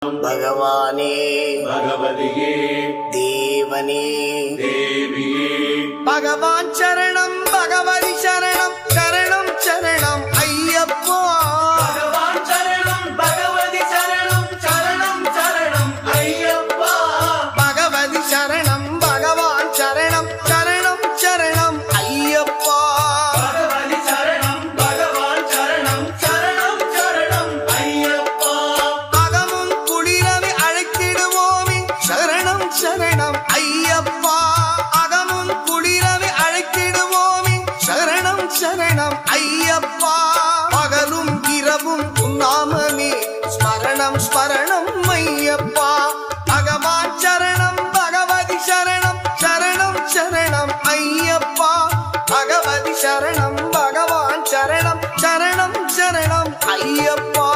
भगवाने भगवदिये देवने देविये भगवान शरणं भगवति शरणं शरणं शरणं अय्यप्पा भगवान शरणं भगवति शरणं शरणं शरणं अय्यप्पा भगवति शरणं भगवान शरणं शरणं शरणं अय्यप्पा भगवति शरणं भगवान शरणं शरणं शरणं अय्यप्पा अगमुं कुளிரவே அழைத்திடுவோமே शरणं शरणं अय्यप्पा अगमुं कुளிரவே அழைத்திடுவோமே शरणं शरणं अय्यप्पा பகலும் இரவும் உன்னாமமே ஸ்மரணம் ஸ்மரணம் ஐயப்பா பகவான் சரணம் பகவதி சரணம் சரணம் சரணம் ஐயப்பா பகவதி சரணம் பகவான் சரணம் சரணம் சரணம் ஐயப்பா